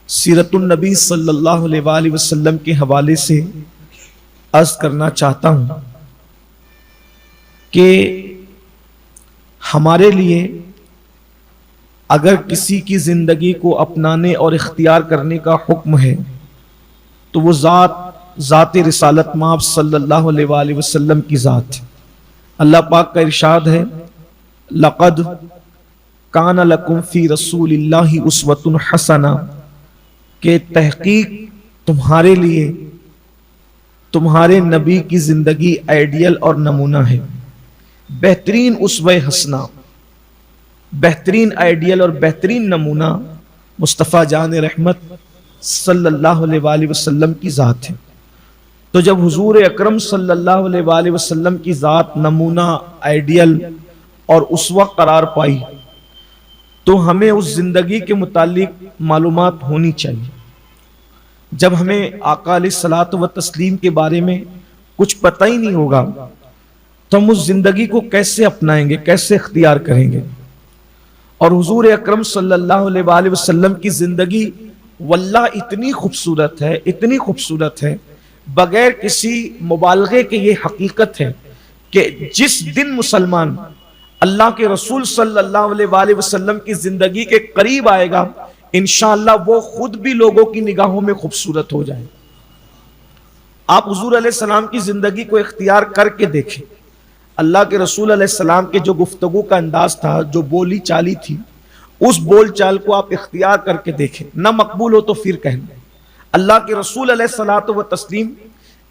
سیرت النبی صلی اللہ علیہ وآلہ وسلم کے حوالے سے عرض کرنا چاہتا ہوں کہ ہمارے لیے اگر کسی کی زندگی کو اپنانے اور اختیار کرنے کا حکم ہے تو وہ ذات رسالت مآب صلی اللہ علیہ وآلہ وسلم کی ذات ہے۔ اللہ پاک کا ارشاد ہے لقد کان لکم فی رسول اللہ اسوۃ حسنہ، کہ تحقیق تمہارے لیے تمہارے نبی کی زندگی آئیڈیل اور نمونہ ہے۔ بہترین اسوہ حسنہ، بہترین آئیڈیل اور بہترین نمونہ مصطفیٰ جان رحمت صلی اللہ علیہ وآلہ وسلم کی ذات ہے۔ تو جب حضور اکرم صلی اللہ علیہ وآلہ وسلم کی ذات نمونہ، آئیڈیل اور اسوہ قرار پائی تو ہمیں اس زندگی کے متعلق معلومات ہونی چاہیے۔ جب ہمیں آقا علیہ الصلوۃ والتسلیم کے بارے میں کچھ پتہ ہی نہیں ہوگا تو ہم اس زندگی کو کیسے اپنائیں گے، کیسے اختیار کریں گے؟ اور حضور اکرم صلی اللہ علیہ وآلہ وسلم کی زندگی واللہ اتنی خوبصورت ہے، اتنی خوبصورت ہے، بغیر کسی مبالغے کے یہ حقیقت ہے کہ جس دن مسلمان اللہ کے رسول صلی اللہ علیہ وآلہ وسلم کی زندگی کے قریب آئے گا انشاءاللہ وہ خود بھی لوگوں کی نگاہوں میں خوبصورت ہو جائے۔ آپ حضور علیہ السلام کی زندگی کو اختیار کر کے دیکھیں۔ اللہ کے رسول علیہ السلام کے جو گفتگو کا انداز تھا، جو بولی چالی تھی، اس بول چال کو آپ اختیار کر کے دیکھیں۔ نہ مقبول ہو تو پھر کہنا۔ اللہ کے رسول علیہ الصلوۃ والتسلیم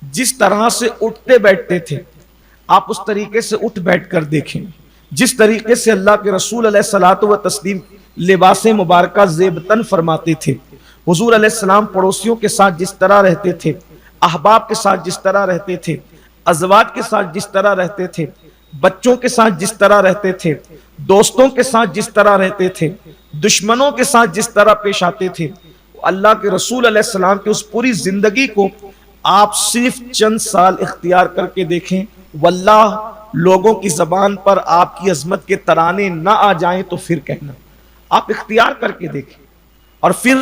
جس طرح سے اٹھتے بیٹھتے تھے آپ اس طریقے سے اٹھ بیٹھ کر دیکھیں۔ جس طریقے سے اللہ کے رسول علیہ الصلوۃ والتسلیم لباس مبارکہ زیب تن فرماتے تھے، حضور علیہ السلام پڑوسیوں کے ساتھ جس طرح رہتے تھے، احباب کے ساتھ جس طرح رہتے تھے، ازواج کے ساتھ جس طرح رہتے تھے، بچوں کے ساتھ جس طرح رہتے تھے، دوستوں کے ساتھ جس طرح رہتے تھے، دشمنوں کے ساتھ جس طرح پیش آتے تھے، اللہ کے رسول علیہ السلام کی اس پوری زندگی کو آپ صرف چند سال اختیار کر کے دیکھیں، واللہ لوگوں کی زبان پر آپ کی عظمت کے ترانے نہ آ جائیں تو پھر کہنا۔ آپ اختیار کر کے دیکھیں، اور پھر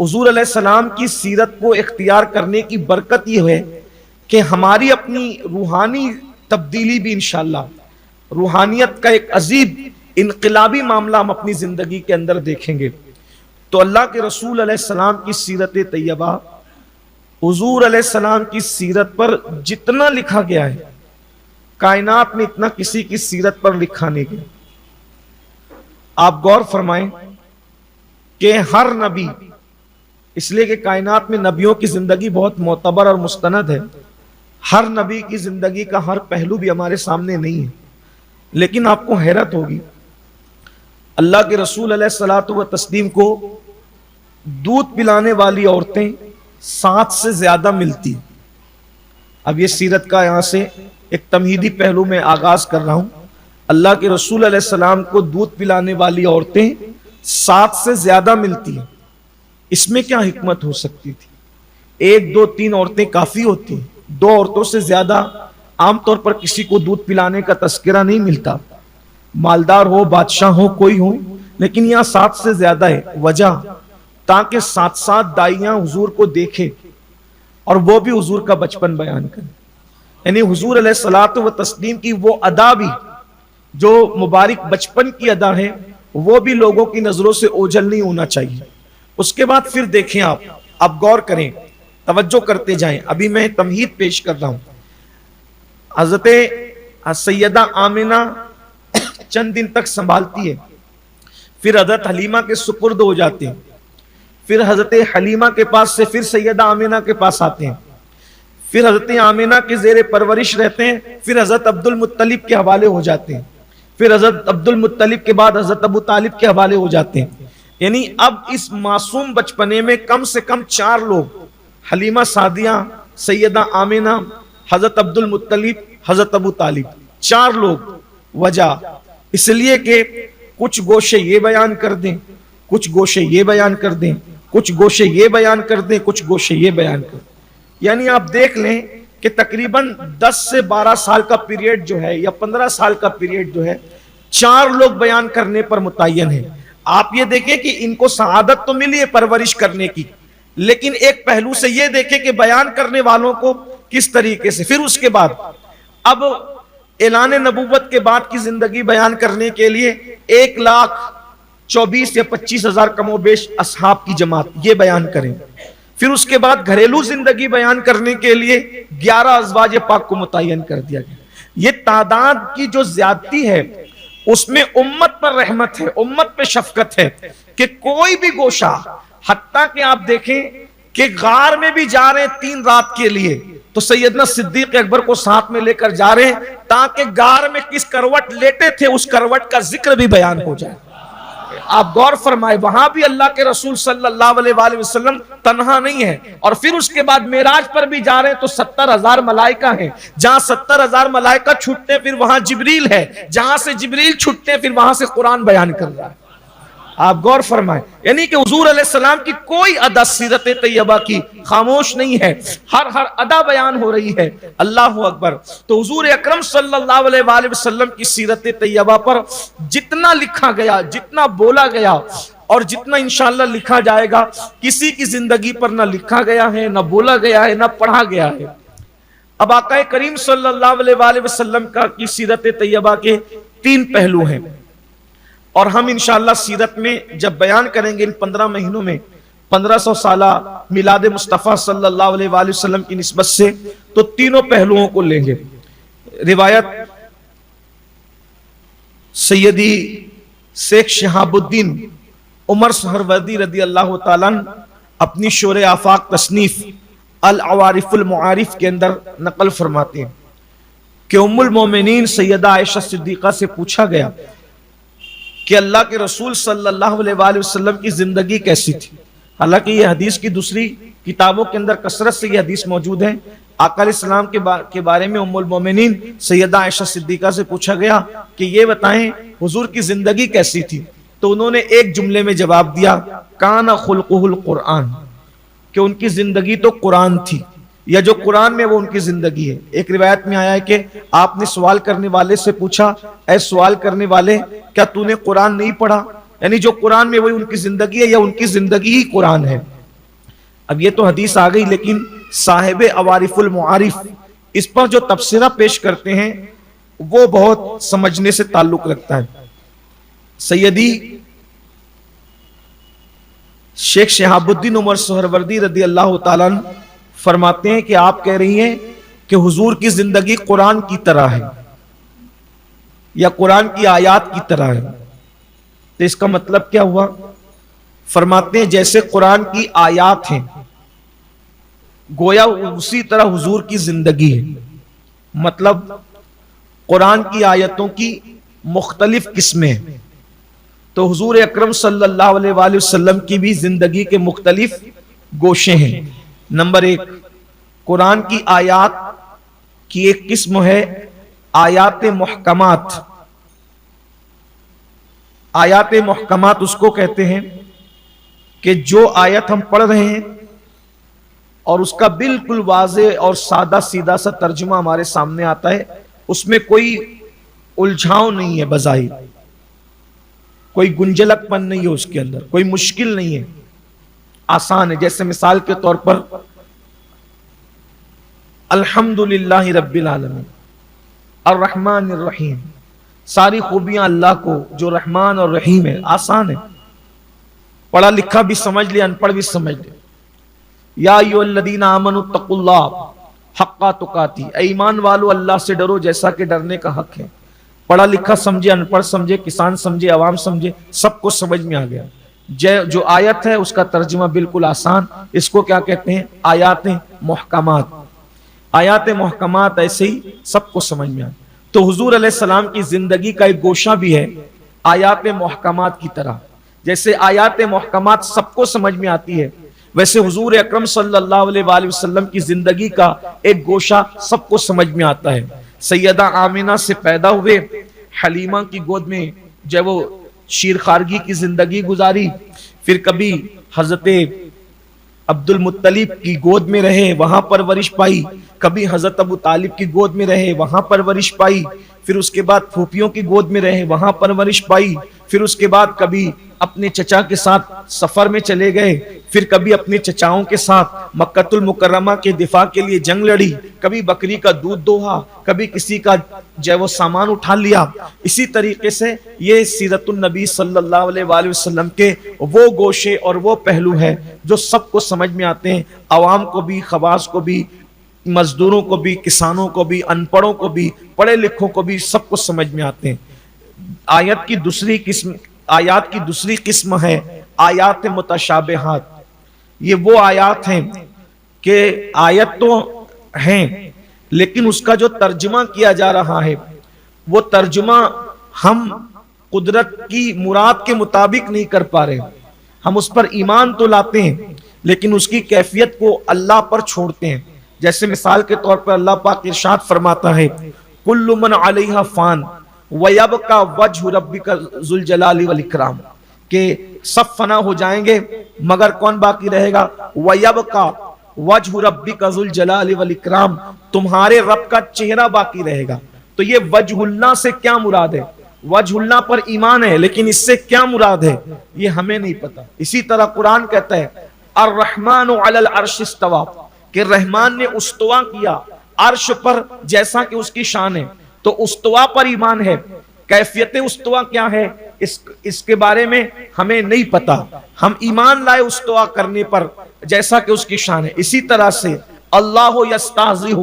حضور علیہ السلام کی سیرت کو اختیار کرنے کی برکت یہ ہے کہ ہماری اپنی روحانی تبدیلی بھی انشاءاللہ، روحانیت کا ایک عجیب انقلابی معاملہ ہم اپنی زندگی کے اندر دیکھیں گے۔ تو اللہ کے رسول علیہ السلام کی سیرت طیبہ، حضور علیہ السلام کی سیرت پر جتنا لکھا گیا ہے کائنات میں اتنا کسی کی سیرت پر لکھا نہیں گیا۔ آپ غور فرمائیں کہ ہر نبی، اس لیے کہ کائنات میں نبیوں کی زندگی بہت معتبر اور مستند ہے، ہر نبی کی زندگی کا ہر پہلو بھی ہمارے سامنے نہیں ہے، لیکن آپ کو حیرت ہوگی اللہ کے رسول علیہ الصلوۃ والتسلیم کو دودھ پلانے والی عورتیں 7 سے زیادہ ملتی ہیں۔ اب یہ سیرت کا یہاں سے ایک تمہیدی پہلو میں آغاز کر رہا ہوں۔ اللہ کے رسول علیہ السلام کو دودھ پلانے والی عورتیں 7 سے زیادہ ملتی ہیں۔ اس میں کیا حکمت ہو سکتی تھی؟ 1 2 3 عورتیں کافی ہوتی ہیں، 2 عورتوں سے زیادہ عام طور پر کسی کو دودھ پلانے کا تذکرہ نہیں ملتا، مالدار ہو، بادشاہ ہو، کوئی ہو، لیکن یہاں 7 سے زیادہ ہے۔ وجہ تاکہ 7 دائیاں حضور کو دیکھے اور وہ بھی حضور کا بچپن بیان کریں، یعنی حضور علیہ الصلوۃ والتسلیم کی وہ ادا بھی جو مبارک بچپن کی ادا ہے وہ بھی لوگوں کی نظروں سے اوجھل نہیں ہونا چاہیے۔ اس کے بعد پھر دیکھیں، آپ غور کریں، توجہ کرتے جائیں، ابھی میں تمہید پیش کر رہا ہوں۔ حضرت سیدہ آمنہ چند دن تک سنبھالتی ہے، پھر حضرت حلیمہ کے سپرد ہو جاتے ہیں، پھر حضرت حلیمہ کے پاس سے پھر سیدہ آمنہ کے پاس آتے ہیں، پھر حضرت آمنہ کے زیر پرورش رہتے ہیں، پھر حضرت عبد المطلب کے حوالے ہو جاتے ہیں، پھر حضرت عبد المطلب کے بعد حضرت ابو طالب کے حوالے ہو جاتے ہیں۔ یعنی اب اس معصوم بچپنے میں کم سے کم 4 لوگ، حلیمہ سعدیہ، سیدہ آمنہ، حضرت عبد المطلب، حضرت ابو طالب، 4 لوگ۔ وجہ اس لیے کہ کچھ گوشے یہ بیان کر دیں، کچھ گوشے یہ بیان کر دیں، کچھ گوشے یہ بیان کر دیں، کچھ گوشے یہ بیان کر دیں۔ یعنی آپ دیکھ لیں کہ تقریباً 10 سے 12 سال کا پیریڈ جو ہے یا 15 سال کا پیریڈ جو ہے 4 لوگ بیان کرنے پر متعین ہے۔ آپ یہ دیکھیں کہ ان کو سعادت تو ملی ہے پرورش کرنے کی، لیکن ایک پہلو سے یہ دیکھیں کہ بیان کرنے والوں کو کس طریقے سے. پھر اس کے بعد اب اعلان نبوت کے بعد کی زندگی بیان کرنے کے لیے 1,24,000 یا 25,000 کم و بیش اصحاب کی جماعت یہ بیان کریں. پھر اس کے بعد گھریلو زندگی بیان کرنے کے لیے 11 ازواج پاک کو متعین کر دیا گیا. یہ تعداد کی جو زیادتی ہے اس میں امت پر رحمت ہے، امت پہ شفقت ہے کہ کوئی بھی گوشہ، حتیٰ کہ آپ دیکھیں کہ غار میں بھی جا رہے ہیں 3 رات کے لیے تو سیدنا صدیق اکبر کو ساتھ میں لے کر جا رہے ہیں تاکہ غار میں کس کروٹ لیٹے تھے اس کروٹ کا ذکر بھی بیان ہو جائے. آپ غور فرمائے وہاں بھی اللہ کے رسول صلی اللہ علیہ وآلہ وسلم تنہا نہیں ہے. اور پھر اس کے بعد معراج پر بھی جا رہے ہیں تو 70,000 ملائکہ ہیں. جہاں 70,000 ملائکہ چھوٹتے ہیں پھر وہاں جبریل ہے، جہاں سے جبریل چھوٹتے ہیں پھر وہاں سے قرآن بیان کر رہا ہے. آپ غور فرمائیں یعنی کہ حضور علیہ السلام کی کوئی ادا سیرت طیبہ کی خاموش نہیں ہے، ہر ادا بیان ہو رہی ہے. اللہ اکبر. تو حضور اکرم صلی اللہ علیہ وآلہ وسلم کی سیرت طیبہ پر جتنا لکھا گیا، جتنا بولا گیا اور جتنا انشاءاللہ لکھا جائے گا، کسی کی زندگی پر نہ لکھا گیا ہے، نہ بولا گیا ہے، نہ پڑھا گیا ہے. اب آقا کریم صلی اللہ علیہ وآلہ وسلم کی سیرت طیبہ کے 3 پہلو ہیں اور ہم انشاءاللہ سیرت میں جب بیان کریں گے ان 15 مہینوں میں 1500 سالہ میلاد مصطفیٰ صلی اللہ علیہ وآلہ وسلم کی نسبت سے تو تینوں پہلوؤں کو لیں گے. روایت سیدی شیخ شہاب الدین عمر سہروردی رضی اللہ تعالیٰ اپنی شور آفاق تصنیف العوارف المعارف کے اندر نقل فرماتے ہیں کہ ام المومنین سیدہ عائشہ صدیقہ سے پوچھا گیا کہ اللہ کے رسول صلی اللہ علیہ وآلہ وسلم کی زندگی کیسی تھی. حالانکہ یہ حدیث کی دوسری کتابوں کے اندر کثرت سے یہ حدیث موجود ہے. آقا علیہ السلام کے بارے میں ام المومنین سیدہ عائشہ صدیقہ سے پوچھا گیا کہ یہ بتائیں حضور کی زندگی کیسی تھی. تو انہوں نے ایک جملے میں جواب دیا کان خلقہ القرآن، کہ ان کی زندگی تو قرآن تھی یا جو قرآن میں وہ ان کی زندگی ہے. ایک روایت میں آیا ہے کہ آپ نے سوال کرنے والے سے پوچھا اے سوال کرنے والے کیا تو نے قرآن نہیں پڑھا، یعنی جو قرآن میں وہی ان کی زندگی ہے یا ان کی زندگی ہی قرآن ہے. اب یہ تو حدیث آ گئی لیکن صاحب عوارف المعارف اس پر جو تبصرہ پیش کرتے ہیں وہ بہت سمجھنے سے تعلق رکھتا ہے. سیدی شیخ شہاب الدین عمر سہروردی رضی اللہ تعالیٰ فرماتے ہیں کہ آپ کہہ رہی ہیں کہ حضور کی زندگی قرآن کی طرح ہے یا قرآن کی آیات کی طرح ہے. تو اس کا مطلب کیا ہوا؟ فرماتے ہیں جیسے قرآن کی آیات ہیں گویا اسی طرح حضور کی زندگی ہے. مطلب قرآن کی آیتوں کی مختلف قسمیں ہیں تو حضور اکرم صلی اللہ علیہ وآلہ وسلم کی بھی زندگی کے مختلف گوشے ہیں. نمبر 1 قرآن کی آیات کی ایک قسم ہے آیات محکمات. آیات محکمات اس کو کہتے ہیں کہ جو آیت ہم پڑھ رہے ہیں اور اس کا بالکل واضح اور سادہ سیدھا سا ترجمہ ہمارے سامنے آتا ہے، اس میں کوئی الجھاؤ نہیں ہے، بظاہر کوئی گنجلک پن نہیں ہے، اس کے اندر کوئی مشکل نہیں ہے، آسان ہے. جیسے مثال کے طور پر الحمدللہ رب العالمین الرحمن الرحیم، ساری خوبیاں اللہ کو جو رحمان اور رحیم ہے. آسان ہے، پڑھا لکھا بھی سمجھ لے، ان پڑھ بھی سمجھ لے. یا ایھا الذین آمنوا اتقوا اللہ حق تقاتہ، اے ایمان والو اللہ سے ڈرو جیسا کہ ڈرنے کا حق ہے. پڑھا لکھا سمجھے، ان پڑھ سمجھے، کسان سمجھے، عوام سمجھے، سب کو سمجھ میں آ گیا. جو آیت ہے اس کا ترجمہ بالکل آسان. اس کو کیا کہتے ہیں؟ آیات محکمات. آیات محکمات ایسے ہی سب کو سمجھ میں آ. تو حضور علیہ السلام کی زندگی کا ایک گوشہ بھی ہے آیات محکمات کی طرح. جیسے آیات محکمات سب کو سمجھ میں آتی ہے ویسے حضور اکرم صلی اللہ علیہ وآلہ وسلم کی زندگی کا ایک گوشہ سب کو سمجھ میں آتا ہے. سیدہ آمینہ سے پیدا ہوئے، حلیمہ کی گود میں جب وہ شیر خارگی کی زندگی گزاری، پھر کبھی حضرت عبد المطلب کی گود میں رہے، وہاں پرورش پائی، کبھی حضرت ابو طالب کی گود میں رہے، وہاں پرورش پائی، پھر اس کے بعد پھوپھیوں کی گود میں رہے، وہاں پرورش پائی، پھر اس کے بعد کبھی اپنے چچا کے ساتھ سفر میں چلے گئے، پھر کبھی اپنے چچاؤں کے ساتھ مکۃ المکرمہ کے دفاع کے لیے جنگ لڑی، کبھی بکری کا دودھ دوہا، کبھی کسی کا جو ہے وہ سامان اٹھا لیا۔ اسی طریقے سے یہ سیرت النبی صلی اللہ علیہ وآلہ وسلم کے وہ گوشے اور وہ پہلو ہے جو سب کو سمجھ میں آتے ہیں، عوام کو بھی، خواص کو بھی، مزدوروں کو بھی، کسانوں کو بھی، ان پڑھوں کو بھی، پڑھے لکھوں کو بھی، سب کو سمجھ میں آتے ہیں۔ آیات کی دوسری قسم ہے آیات متشابہات۔ یہ وہ آیات ہیں کہ آیت تو ہیں لیکن اس کا جو ترجمہ کیا جا رہا ہے وہ ترجمہ ہم قدرت کی مراد کے مطابق نہیں کر پا رہے، ہم اس پر ایمان تو لاتے ہیں لیکن اس کی کیفیت کو اللہ پر چھوڑتے ہیں۔ جیسے مثال کے طور پر اللہ پاک ارشاد فرماتا ہے کل من علیہا فان وَيَبْقَى وَجْهُ رَبِّكَ ذُو الْجَلَالِ وَالْإِكْرَامِ، کہ سب فنا ہو جائیں گے مگر کون باقی رہے گا؟ وَيَبْقَى وَجْهُ رَبِّكَ ذُو الْجَلَالِ وَالْإِكْرَامِ، تمہارے رب کا چہرہ باقی رہے گا۔ تو یہ وجہ اللہ سے کیا مراد ہے؟ وجہ اللہ پر ایمان ہے لیکن اس سے کیا مراد ہے یہ ہمیں نہیں پتا۔ اسی طرح قرآن کہتا ہے الرحمن علی العرش استوى، کہ رحمان نے استوا کیا عرش پر جیسا کہ اس کی شان ہے۔ تو استوا پر ایمان ہے، کیفیت استوا کیا ہے اس کے بارے میں ہمیں نہیں پتا، ہم ایمان لائے استوا کرنے پر جیسا کہ اس کی شان ہے۔ اسی طرح سے اللہ یستہزئ،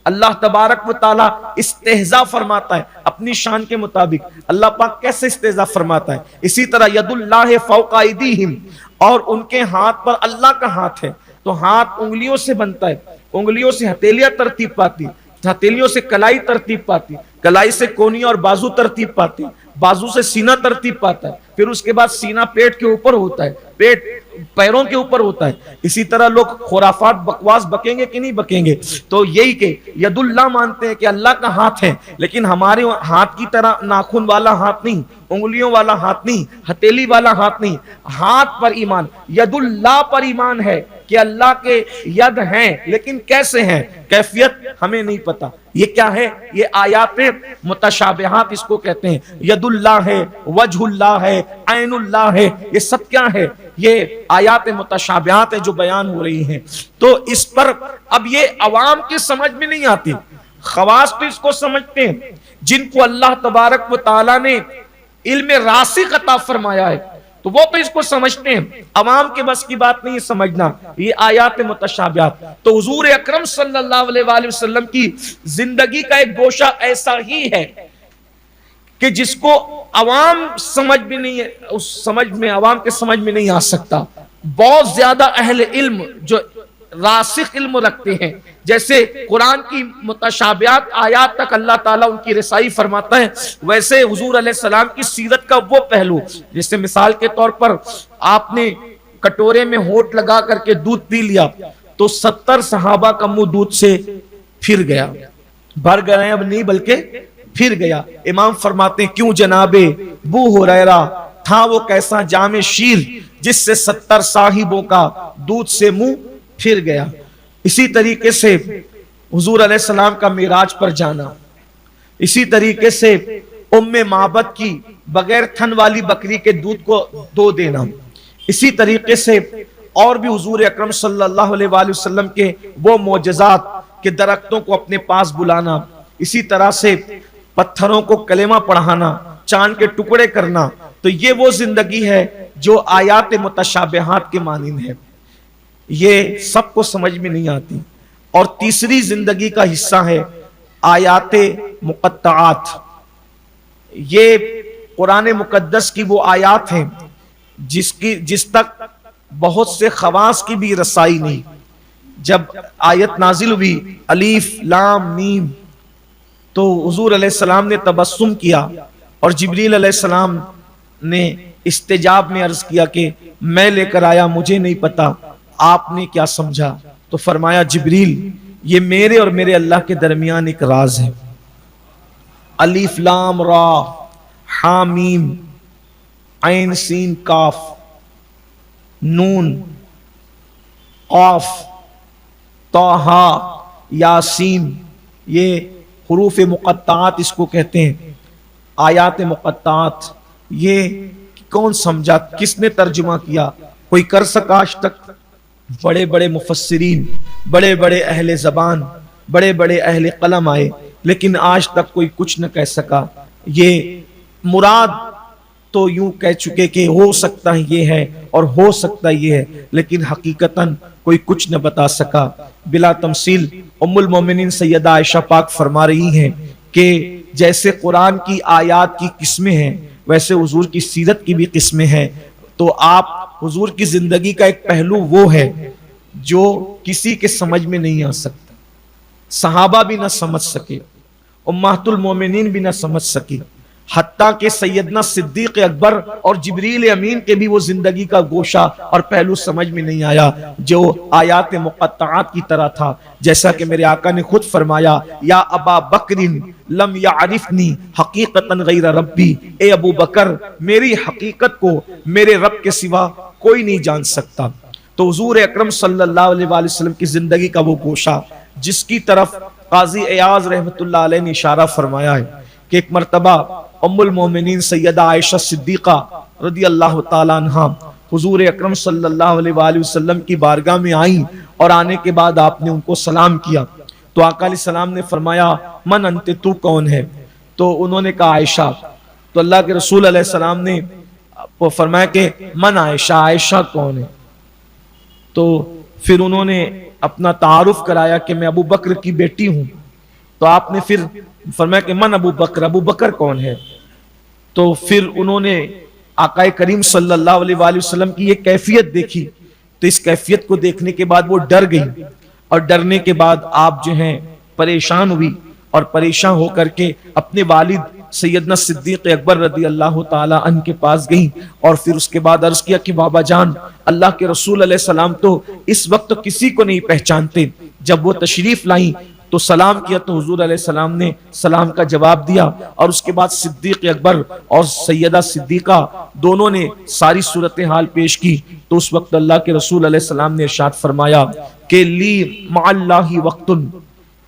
اللہ تبارک و تعالی استہزاء فرماتا ہے اپنی شان کے مطابق۔ اللہ پاک کیسے استہزاء فرماتا ہے؟ اسی طرح ید اللہ فوق ایدیہم، اور ان کے ہاتھ پر اللہ کا ہاتھ ہے۔ تو ہاتھ انگلیوں سے بنتا ہے، انگلیوں سے ہتھیلیاں ترتیب پاتی، ہتھیلیوں سے کلائی ترتیب پاتی، کلائی سے کونیا اور بازو ترتیب پاتی، بازو سے سینہ ترتیب پاتا ہے، پھر اس کے بعد سینہ پیٹ کے اوپر ہوتا ہے، پیٹ پیروں کے اوپر ہوتا ہے۔ اسی طرح لوگ خرافات بکواس بکیں گے کہ نہیں بکیں گے؟ تو یہی کہ ید اللہ مانتے ہیں کہ اللہ کا ہاتھ ہے لیکن ہمارے ہاتھ کی طرح ناخن والا ہاتھ نہیں، انگلیوں والا ہاتھ نہیں، ہتھیلی والا ہاتھ نہیں، ہاتھ پر ایمان، ید اللہ پر ایمان ہے کہ اللہ کے ید ہیں لیکن کیسے ہیں، کیفیت ہمیں نہیں پتا۔ یہ کیا ہے؟ یہ آیات متشابہات اس کو کہتے ہیں۔ ید اللہ ہے، وجہ اللہ ہے، عین اللہ ہے، یہ سب کیا ہے؟ یہ آیات متشابہات ہیں جو بیان ہو رہی ہیں۔ تو اس پر اب یہ عوام کی سمجھ میں نہیں آتی، خواص تو اس کو سمجھتے ہیں جن کو اللہ تبارک و تعالی نے علم راسخ عطا فرمایا ہے، تو وہ تو اس کو سمجھتے ہیں، عوام کے بس کی بات نہیں سمجھنا۔ یہ آیات متشابہات، تو حضور اکرم صلی اللہ علیہ وآلہ وسلم کی زندگی کا ایک گوشہ ایسا ہی ہے کہ جس کو عوام سمجھ بھی نہیں ہے، اس سمجھ میں عوام کے سمجھ میں نہیں آ سکتا۔ بہت زیادہ اہل علم جو راسخ علم رکھتے ہیں، جیسے قرآن کی متشابہات آیات تک اللہ تعالیٰ ان کی رسائی فرماتا ہے، ویسے حضور علیہ السلام کی سیرت کا وہ پہلو، جیسے مثال کے طور پر آپ نے کٹورے میں ہونٹ لگا کر کے دودھ پی لیا تو 70 صحابہ کا منہ دودھ سے پھر گیا، بھر گئے اب نہیں بلکہ پھر گیا۔ امام فرماتے ہیں کیوں جناب ابو ہریرہ تھا وہ کیسا جام شیر جس سے 70 صاحبوں کا دودھ سے منہ پھر گیا۔ اسی طریقے سے حضور علیہ السلام کا معراج پر جانا، اسی طریقے سے ام معبد کی بغیر تھن والی بکری کے دودھ کو دو دینا، اسی طریقے سے اور بھی حضور اکرم صلی اللہ علیہ وآلہ وسلم کے وہ معجزات کہ درختوں کو اپنے پاس بلانا، اسی طرح سے پتھروں کو کلمہ پڑھانا، چاند کے ٹکڑے کرنا۔ تو یہ وہ زندگی ہے جو آیات متشابہات کے مانند ہے، یہ سب کو سمجھ میں نہیں آتی۔ اور تیسری زندگی کا حصہ ہے آیات مقطعات۔ یہ قرآن مقدس کی وہ آیات ہیں جس تک بہت سے خواص کی بھی رسائی نہیں۔ جب آیت نازل ہوئی الف لام میم تو حضور علیہ السلام نے تبسم کیا اور جبریل علیہ السلام نے استجاب میں عرض کیا کہ میں لے کر آیا، مجھے نہیں پتا آپ نے کیا سمجھا؟ تو فرمایا جبریل یہ میرے اور میرے اللہ کے درمیان ایک راز ہے۔ الف لام را حامیم عین سین کاف نون قاف طٰہٰ یاسین، یہ حروف مقطعات اس کو کہتے ہیں، آیات مقطعات۔ یہ کون سمجھا, کس نے ترجمہ کیا, کوئی کر سکا آج تک؟ بڑے بڑے مفسرین, بڑے بڑے اہل زبان, بڑے بڑے اہل قلم آئے, لیکن آج تک کوئی کچھ نہ کہہ سکا. یہ مراد تو یوں کہہ چکے کہ ہو سکتا ہے یہ ہے اور ہو سکتا یہ ہے, لیکن حقیقتاً کوئی کچھ نہ بتا سکا. بلا تمثیل ام المومنین سیدہ عائشہ پاک فرما رہی ہیں کہ جیسے قرآن کی آیات کی قسمیں ہیں ویسے حضور کی سیرت کی بھی قسمیں ہیں. تو آپ حضور کی زندگی کا ایک پہلو وہ ہے جو کسی کے سمجھ میں نہیں آ سکتا, صحابہ بھی نہ سمجھ سکے, امہات المومنین بھی نہ سمجھ سکی, حتیٰ کہ سیدنا صدیق اکبر اور جبریل امین کے بھی وہ زندگی کا گوشہ اور پہلو سمجھ میں نہیں آیا جو آیات مقطعات کی طرح تھا. جیسا کہ میرے آقا نے خود فرمایا, یا ابا بکر لم یعرفنی حقیقتا غیر ربی, اے ابو بکر میری حقیقت کو میرے رب کے سوا کوئی نہیں جان سکتا. تو حضور اکرم صلی اللہ علیہ وآلہ وسلم کی زندگی کا وہ گوشہ جس کی طرف قاضی ایاز رحمت اللہ علیہ نے اشارہ فرمایا ہے کہ ایک مرتبہ ام المومنین سیدہ عائشہ صدیقہ رضی اللہ تعالیٰ عنہا حضور اکرم صلی اللہ علیہ وآلہ وسلم کی بارگاہ میں آئیں, اور آنے کے بعد آپ نے ان کو سلام کیا. تو آقا علیہ السلام نے فرمایا, من انت, تو کون ہے؟ تو انہوں نے کہا عائشہ. تو اللہ کے رسول علیہ السلام نے فرمایا کہ من عائشہ, عائشہ کون ہے؟ تو پھر انہوں نے اپنا تعارف کرایا کہ میں ابو بکر کی بیٹی ہوں. تو آپ نے پھر فرمایا کہ من ابو بکر, ابو بکر کون ہے؟ تو پھر انہوں نے آقا کریم صلی اللہ علیہ وآلہ وسلم کی یہ کیفیت دیکھی. تو اس کیفیت کو دیکھنے کے بعد وہ ڈر گئی, اور ڈرنے کے بعد آپ جو ہیں پریشان ہوئی, اور پریشان ہو کر کے اپنے والد سیدنا صدیق اکبر رضی اللہ تعالی عنہ کے پاس گئیں, اور پھر اس کے بعد عرض کیا کہ بابا جان, اللہ کے رسول علیہ السلام تو اس وقت کسی کو نہیں پہچانتے. جب وہ تشریف لائیں تو سلام کیا, تو حضور علیہ السلام نے سلام کا جواب دیا, اور اس کے بعد صدیق اکبر اور سیدہ صدیقہ دونوں نے ساری صورتحال پیش کی. تو اس وقت اللہ کے رسول علیہ السلام نے ارشاد فرمایا کہ لی مع اللہ وقت,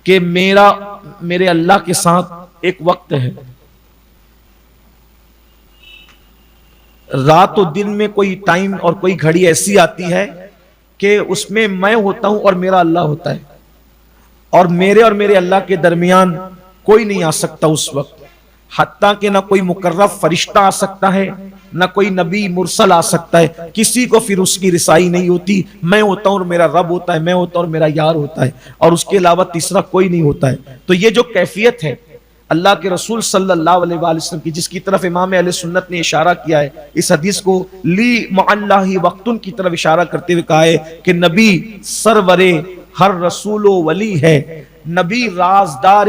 کہ میرے اللہ کے ساتھ ایک وقت ہے. رات و دن میں کوئی ٹائم اور کوئی گھڑی ایسی آتی ہے کہ اس میں میں ہوتا ہوں اور میرا اللہ ہوتا ہے, اور میرے اللہ کے درمیان کوئی نہیں آ سکتا اس وقت. حتیٰ کہ نہ کوئی مقرب فرشتہ آ سکتا ہے, نہ کوئی نبی مرسل آ سکتا ہے, کسی کو پھر اس کی رسائی نہیں ہوتی. میں ہوتا ہوں اور میرا رب ہوتا ہے, میں ہوتا ہوں اور میرا یار ہوتا ہے, اور اس کے علاوہ تیسرا کوئی نہیں ہوتا ہے. تو یہ جو کیفیت ہے اللہ کے رسول صلی اللہ علیہ وآلہ وسلم کی, جس کی طرف امام اہل سنت نے اشارہ کیا ہے, اس حدیث کو لی مع اللہ وقتن کی طرف اشارہ کرتے ہوئے کہا ہے کہ نبی سرور ہر رسول و ولی ہے, نبی رازدار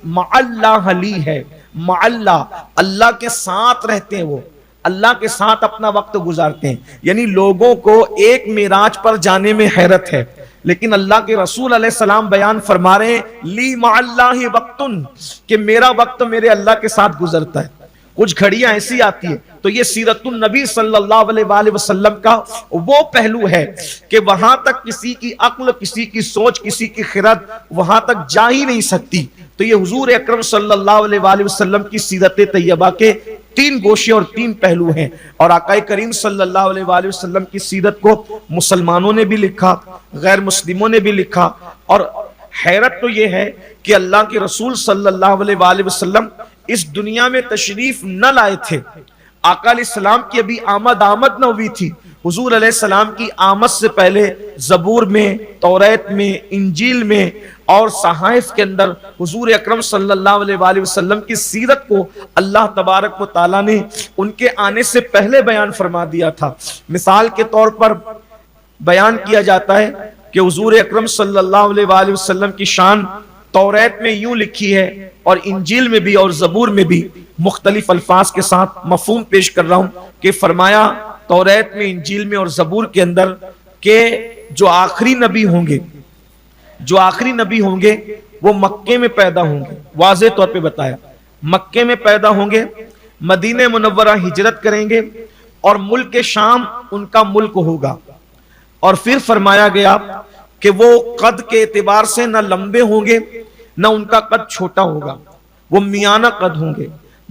مع اللہ علی ہے. مع اللہ کے ساتھ رہتے ہیں, وہ اللہ کے ساتھ اپنا وقت گزارتے ہیں. یعنی لوگوں کو ایک معراج پر جانے میں حیرت ہے, لیکن اللہ کے رسول علیہ السلام بیان فرما رہے ہیں لی مع اللہ وقتن, کہ میرا وقت میرے اللہ کے ساتھ گزرتا ہے. کچھ گھڑیاں ایسی آتی ہیں. تو یہ سیرت النبی صلی اللہ علیہ وآلہ وسلم کا وہ پہلو ہے کہ وہاں تک کسی کی عقل, کسی کی سوچ, کسی کی خرد وہاں تک جا ہی نہیں سکتی. تو یہ حضور اکرم صلی اللہ علیہ وآلہ وسلم کی سیرت طیبہ کے تین گوشے اور تین پہلو ہیں. اور آقا کریم صلی اللہ علیہ وآلہ وسلم کی سیرت کو مسلمانوں نے بھی لکھا, غیر مسلموں نے بھی لکھا. اور حیرت تو یہ ہے کہ اللہ کے رسول صلی اللہ علیہ وآلہ وسلم اس دنیا میں تشریف نہ لائے تھے. آقا علیہ السلام کی ابھی آمد نہ ہوئی تھی. حضور علیہ السلام کی آمد سے پہلے زبور میں, توریت میں, انجیل میں اور صحائف کے اندر حضور اکرم صلی اللہ علیہ وآلہ وسلم کی سیرت کو اللہ تبارک و تعالیٰ نے ان کے آنے سے پہلے بیان فرما دیا تھا. مثال کے طور پر بیان کیا جاتا ہے کہ حضور اکرم صلی اللہ علیہ وآلہ وسلم کی شان توریت میں یوں لکھی ہے, اور انجیل میں بھی اور زبور میں بھی. مختلف الفاظ کے ساتھ مفہوم پیش کر رہا ہوں کہ فرمایا توریت میں, انجیل میں اور زبور کے اندر کہ جو آخری نبی ہوں گے وہ مکے میں پیدا ہوں گے. واضح طور پہ بتایا مکے میں پیدا ہوں گے, مدینہ منورہ ہجرت کریں گے, اور ملک شام ان کا ملک ہوگا. اور پھر فرمایا گیا کہ وہ قد کے اعتبار سے نہ لمبے ہوں گے نہ ان کا قد چھوٹا ہوگا, وہ میانہ قد ہوں گے.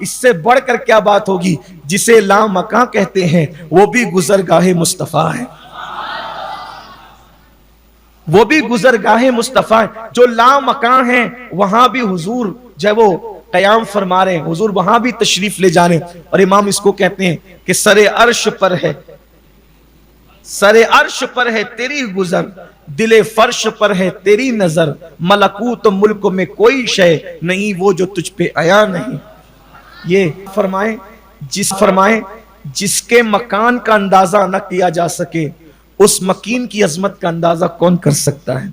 اس سے بڑھ کر کیا بات ہوگی؟ جسے لامکاں کہتے ہیں وہ بھی گزرگاہ مصطفیٰ ہے، وہ بھی گزرگاہ مصطفیٰ ہے۔ جو لامکاں ہیں وہاں بھی حضور جب وہ قیام فرما رہے ہیں، حضور وہاں بھی تشریف لے جانے، اور امام اس کو کہتے ہیں کہ سر عرش پر ہے، سر عرش پر ہے تیری گزر، دل فرش پر ہے تیری نظر، ملکوت ملک میں کوئی شے نہیں وہ جو تجھ پہ آیا نہیں۔ یہ فرمائیں جس کے مکان کا اندازہ نہ کیا جا سکے اس مکین کی عظمت کا اندازہ کون کر سکتا ہے؟